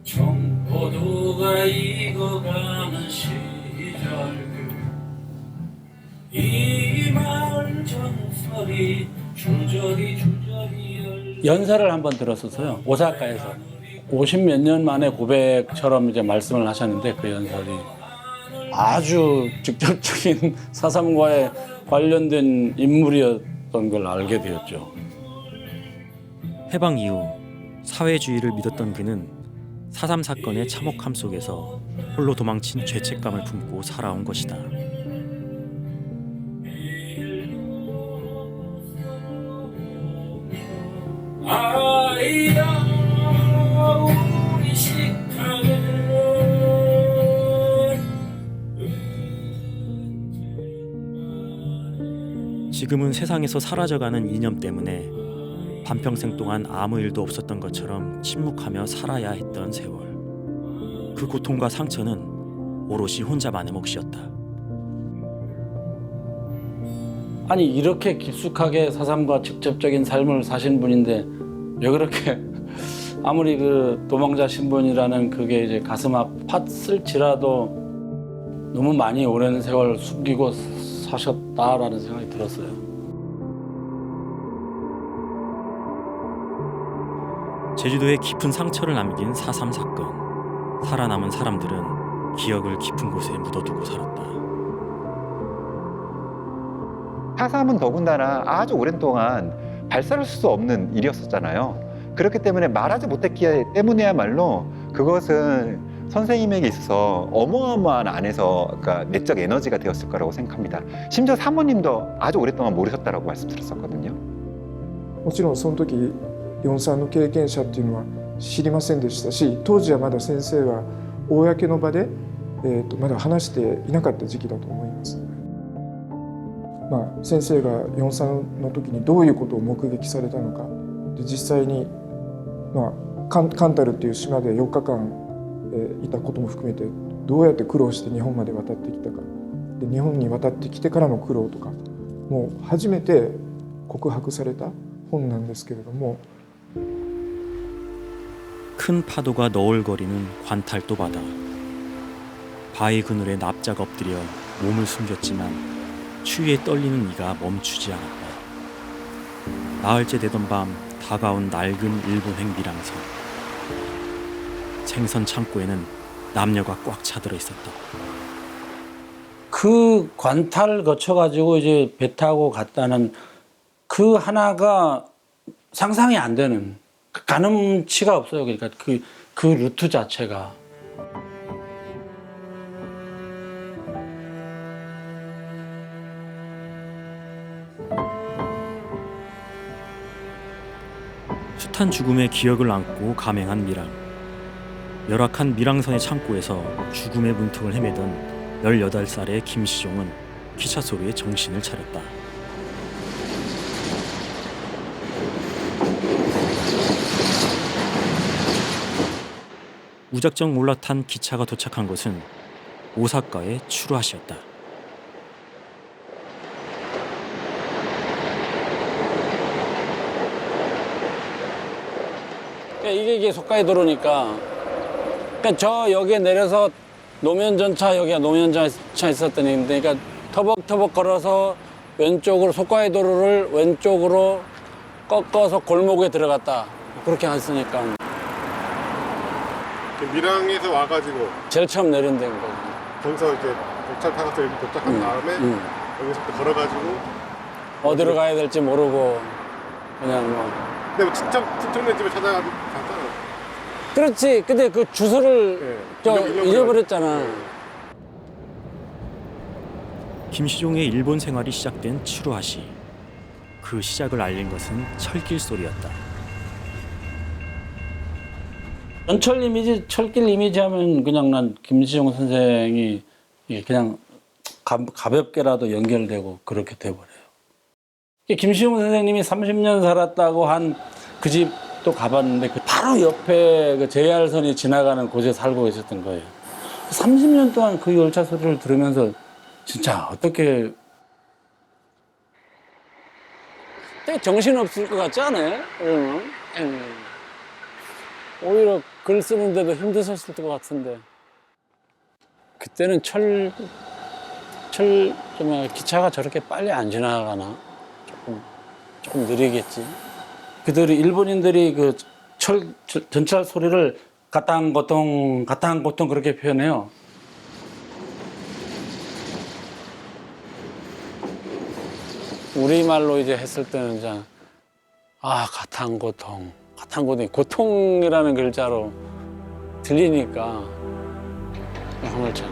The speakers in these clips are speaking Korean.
청포도가 익어가는 시절 이 마을 정설이 주저리 연설을 한번 들었었어요. 오사카에서 50몇 년 만에 고백처럼 이제 말씀을 하셨는데 그 연설이 아주 직접적인 4.3과에 관련된 인물이었던 걸 알게 되었죠. 해방 이후 사회주의를 믿었던 그는 4.3 사건의 참혹함 속에서 홀로 도망친 죄책감을 품고 살아온 것이다. 아이야 우리 식탁에 지금은 세상에서 사라져가는 이념 때문에 반평생 동안 아무 일도 없었던 것처럼 침묵하며 살아야 했던 세월. 그 고통과 상처는 오롯이 혼자만의 몫이었다. 아니 이렇게 깊숙하게 4.3과 직접적인 삶을 사신 분인데 왜 그렇게 아무리 그 도망자 신분이라는 그게 이제 가슴 아팠을지라도 너무 많이 오랜 세월 숨기고 사셨다라는 생각이 들었어요. 제주도에 깊은 상처를 남긴 4.3 사건. 살아남은 사람들은 기억을 깊은 곳에 묻어두고 살았다. 4.3은 더군다나 아주 오랜 동안 발설할 수 없는 일이었었잖아요. 그렇기 때문에 말하지 못했기 때문에야말로 그것은 선생님에게 있어서 어마어마한 안에서 그러니까 내적 에너지가 되었을 거라고 생각합니다. 심지어 사모님도 아주 오랫동안 모르셨다라고 말씀드렸었거든요. もちろんその時4.3の経験者っていうのは知りませんでしたし、当時はまだ先生は公の場で、まだ話していなかった時期だと思います。先生が4.3の時にどういうことを目撃されたのか、で実際に、カンタルっていう島で4日間、いたことも含めてどうやって苦労して日本まで渡ってきたか、で日本に渡ってきてからの苦労とかもう初めて告白された本なんですけれども。 큰 파도가 너울거리는 관탈도 바다. 바위 그늘에 납작 엎드려 몸을 숨겼지만 추위에 떨리는 이가 멈추지 않았다. 나흘째 되던 밤 다가온 낡은 일본행 밀항선. 생선 창고에는 남녀가 꽉 차들어 있었다. 그 관탈을 거쳐가지고 이제 배 타고 갔다는 그 하나가 상상이 안 되는 가늠치가 없어요. 그러니까 그 루트 자체가. 숱한 죽음의 기억을 안고 감행한 밀항. 열악한 밀항선의 창고에서 죽음의 문턱을 헤매던 18살의 김시종은 기차 소리에 정신을 차렸다. 무작정 올라탄 기차가 도착한 곳은 오사카의 추루하시였다. 이게 속가이도로니까 저 여기에 내려서 노면전차, 여기가 노면전차 있었던 데인데, 그러니까 터벅터벅 걸어서 왼쪽으로 속가이도로를 왼쪽으로 꺾어서 골목에 들어갔다. 그렇게 했으니까. 밀항에서 와가지고 제일 처음 내린 데인 거지. 거기서 이제 도착 타서 여기 도착한 다음에 여기서부터 걸어가지고 어디로 가야 될지 모르고 그냥 뭐. 근데 뭐 친척네 집에 찾아가지고 갔잖아. 그렇지. 근데 그 주소를 잊어버렸잖아. 김시종의 일본 생활이 시작된 추루하시. 그 시작을 알린 것은 철길 소리였다. 전철 이미지, 철길 이미지 하면 그냥 난 김시종 선생이 그냥 가볍게라도 연결되고 그렇게 돼버려요. 김시종 선생님이 30년 살았다고 한 그 집도 가봤는데 그 바로 옆에 그 JR선이 지나가는 곳에 살고 계셨던 거예요. 30년 동안 그 열차 소리를 들으면서 진짜 어떻게 되게 정신없을 것 같지 않아요? 그러면? 오히려 글 쓰는데도 힘드셨을 것 같은데. 그때는 기차가 저렇게 빨리 안 지나가나? 조금 느리겠지. 그들이, 일본인들이 그 전철 소리를 가탕고통 그렇게 표현해요. 우리말로 이제 했을 때는 이제 가탕고통이 고통이라는 글자로 들리니까 화물차.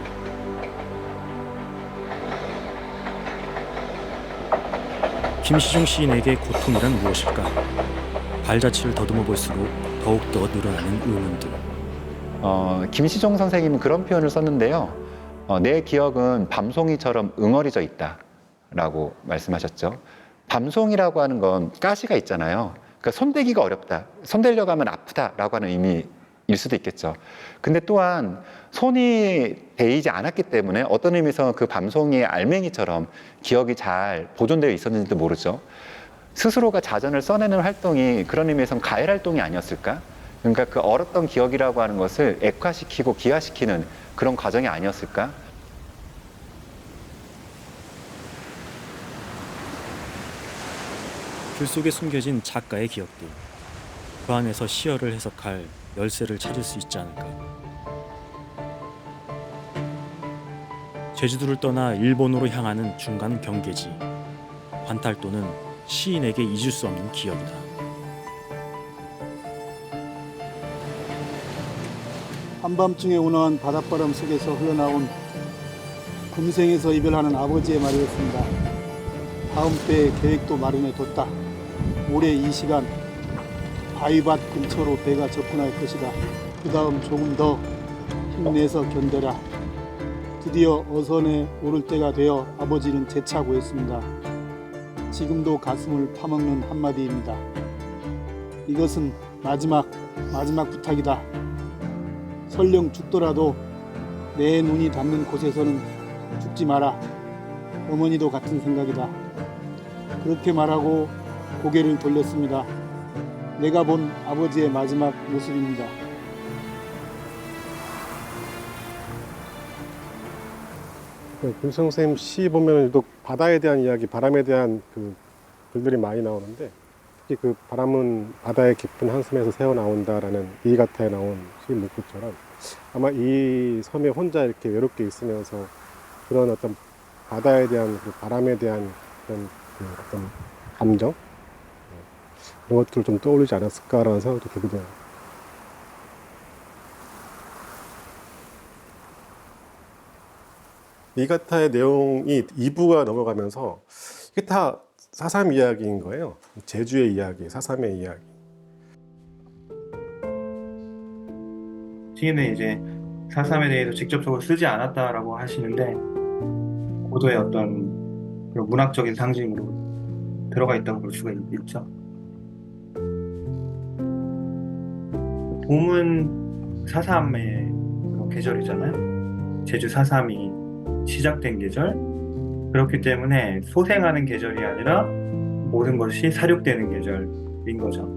김시중 시인에게 고통이란 무엇일까? 발자취를 더듬어 볼수록 더욱더 늘어나는 의문들. 김시종 선생님은 그런 표현을 썼는데요. 내 기억은 밤송이처럼 응어리져 있다라고 말씀하셨죠. 밤송이라고 하는 건 가시가 있잖아요. 그러니까 손대기가 어렵다, 손대려고 하면 아프다라고 하는 의미일 수도 있겠죠. 근데 또한 손이 데이지 않았기 때문에 어떤 의미에서 그 밤송이의 알맹이처럼 기억이 잘 보존되어 있었는지도 모르죠. 스스로가 자전을 써내는 활동이 그런 의미에서는 가열 활동이 아니었을까? 그러니까 그 얼었던 기억이라고 하는 것을 액화시키고 기화시키는 그런 과정이 아니었을까? 글 속에 숨겨진 작가의 기억들. 그 안에서 시어를 해석할 열쇠를 찾을 수 있지 않을까. 제주도를 떠나 일본으로 향하는 중간 경계지. 관탈도는 시인에게 잊을 수 없는 기억이다. 한밤중에 운어한 바닷바람 속에서 흘러나온 금생에서 이별하는 아버지의 말이었습니다. 다음 때의 계획도 마련해뒀다. 올해 이 시간 바위밭 근처로 배가 접근할 것이다. 그 다음 조금 더 힘내서 견뎌라. 드디어 어선에 오를 때가 되어 아버지는 재차 구했습니다. 지금도 가슴을 파먹는 한마디입니다. 이것은 마지막 부탁이다. 설령 죽더라도 내 눈이 닿는 곳에서는 죽지 마라. 어머니도 같은 생각이다. 그렇게 말하고 고개를 돌렸습니다. 내가 본 아버지의 마지막 모습입니다. 김시종 선생님 시 보면 유독 바다에 대한 이야기, 바람에 대한 그 글들이 많이 나오는데, 특히 그 바람은 바다의 깊은 한숨에서 새어나온다라는 이가타에 나온 시 문구처럼 아마 이 섬에 혼자 이렇게 외롭게 있으면서 그런 어떤 바다에 대한, 그 바람에 대한 그런 그 어떤 감정, 그런 것들을 좀 떠올리지 않았을까라는 생각도 들거든요. 이가타의 내용이 2부가 넘어가면서 이게 다 4.3 이야기인 거예요. 제주의 이야기, 4.3의 이야기. 시인은 이제 4.3에 대해서 직접적으로 쓰지 않았다라고 하시는데 고도의 어떤 그런 문학적인 상징으로 들어가 있다고 볼 수가 있죠. 봄은 4.3의 그런 계절이잖아요. 제주 4.3이 시작된 계절. 그렇기 때문에 소생하는 계절이 아니라 모든 것이 사륙되는 계절인 거죠.